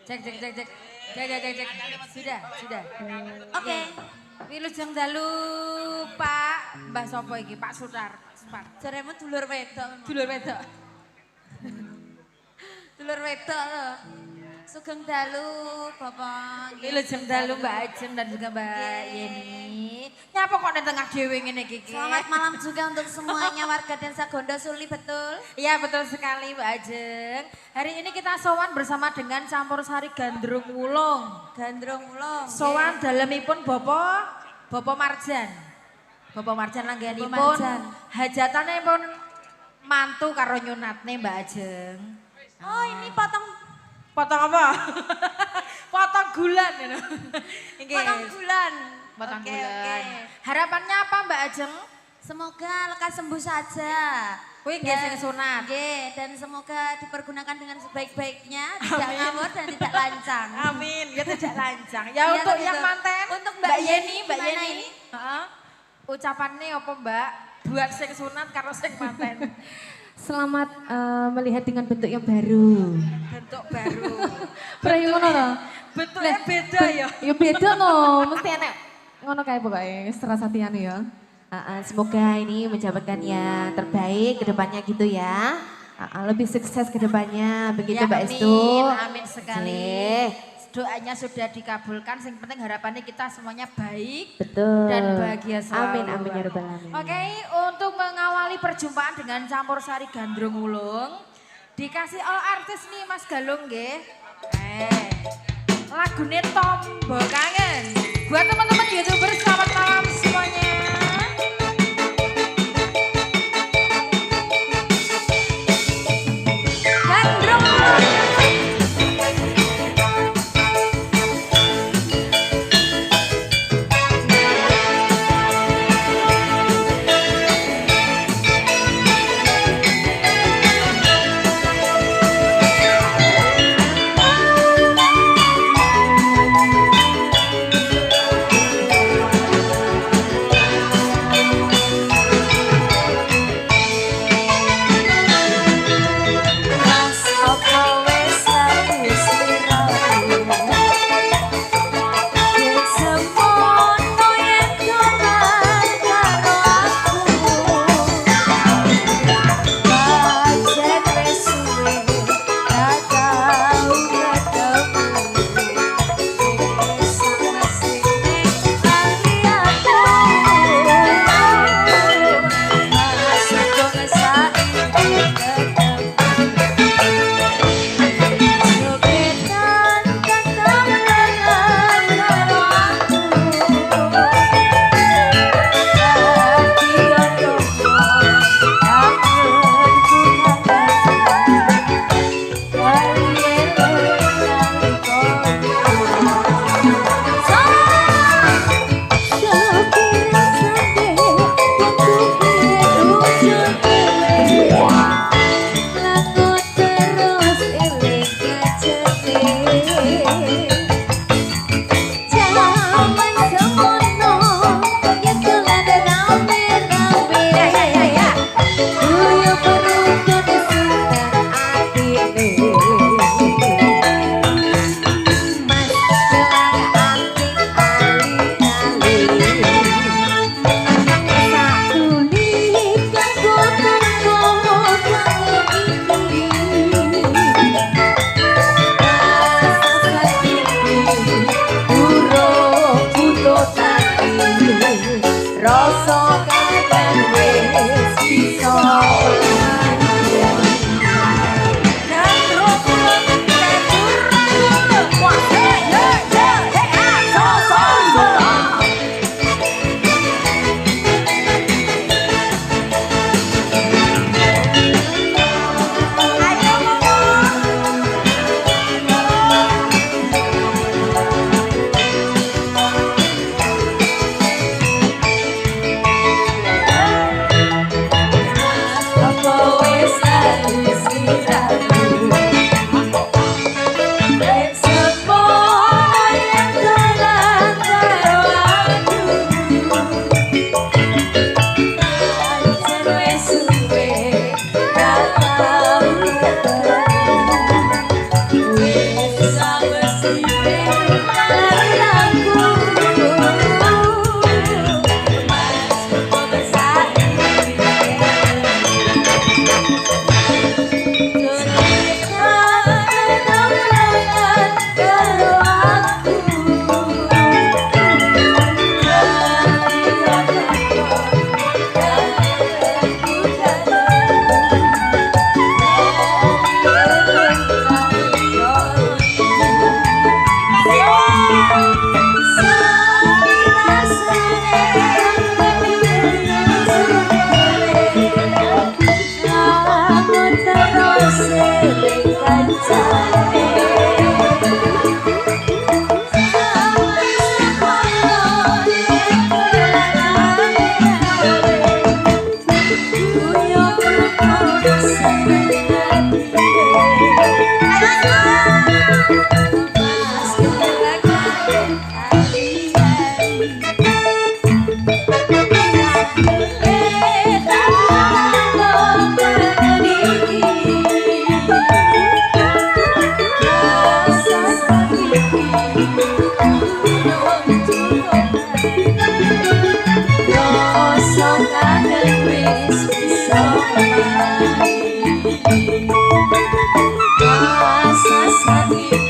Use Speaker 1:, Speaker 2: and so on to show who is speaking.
Speaker 1: Cek cek cek cek. Cek cek cek cek. Sudah, sudah.
Speaker 2: Oke.
Speaker 1: Wilujeng dalu Pak Mbah sapa iki? Pak Sutar.
Speaker 2: Jaremu dulur wedok.
Speaker 1: Dulur wedok.
Speaker 2: Dulur wedok lho. Sugeng dalu Bapak.
Speaker 1: Wilujeng dalu Mbak Ajeng dan juga Mbak Yeni. Nyapa kok ning tengah dhewe ngene iki?
Speaker 2: Selamat malam juga untuk semuanya warga Desa Gondo Suli, betul?
Speaker 1: Iya betul sekali Mbak Ajeng. Hari ini kita sowan bersama dengan campur sari gandrung wulung.
Speaker 2: Gandrung ulung.
Speaker 1: Sowan dalemipun Bopo Marjan. Bopo Marjan langganipun
Speaker 2: Marjan.
Speaker 1: hajatane pun mantu karo nyunatne Mbak Ajeng.
Speaker 2: Oh, ini potong
Speaker 1: Potong apa? Potong gulan. Nggih.
Speaker 2: potong bulan.
Speaker 1: Potong
Speaker 2: Oke,
Speaker 1: bulan.
Speaker 2: oke.
Speaker 1: Harapannya apa Mbak Ajeng?
Speaker 2: Semoga lekas sembuh saja.
Speaker 1: Kuwi nggih sing sunat.
Speaker 2: Nggih, dan semoga dipergunakan dengan sebaik-baiknya, tidak ngawur dan tidak lancang.
Speaker 1: Amin. Ya tidak lancang. Ya
Speaker 2: Iya,
Speaker 1: untuk
Speaker 2: betul.
Speaker 1: yang manten.
Speaker 2: Untuk Mbak Yeni,
Speaker 1: Mbak
Speaker 2: gimana
Speaker 1: Yeni.
Speaker 2: ini?
Speaker 1: Heeh. Ucapannya apa Mbak? Buat sing sunat karo sing manten.
Speaker 3: Selamat melihat dengan bentuk yang baru.
Speaker 1: Bentuk baru.
Speaker 3: Prai ngono to?
Speaker 1: Bentuknya beda ya.
Speaker 3: Ya beda no, mesti enak. Ngono kae pokoke serasatiane ya. Semoga ini mendapatkan yang terbaik ke depannya gitu ya. Lebih sukses ke depannya, begitu
Speaker 1: Ya,
Speaker 3: Mbak
Speaker 1: amin,
Speaker 3: Estu.
Speaker 1: amin sekali. Doanya sudah dikabulkan, yang penting harapannya kita semuanya baik
Speaker 3: Betul.
Speaker 1: dan bahagia selalu.
Speaker 3: Amin, amin ya rabbal alamin.
Speaker 1: Oke, untuk mengawali perjumpaan dengan campur sari gandrung wulung, dikasih all artis nih Mas Galung nggih. Lagune Tombo Kangen. Buat teman-teman YouTuber selamat malam semuanya. Gandrung wulung.
Speaker 3: Rasa sakit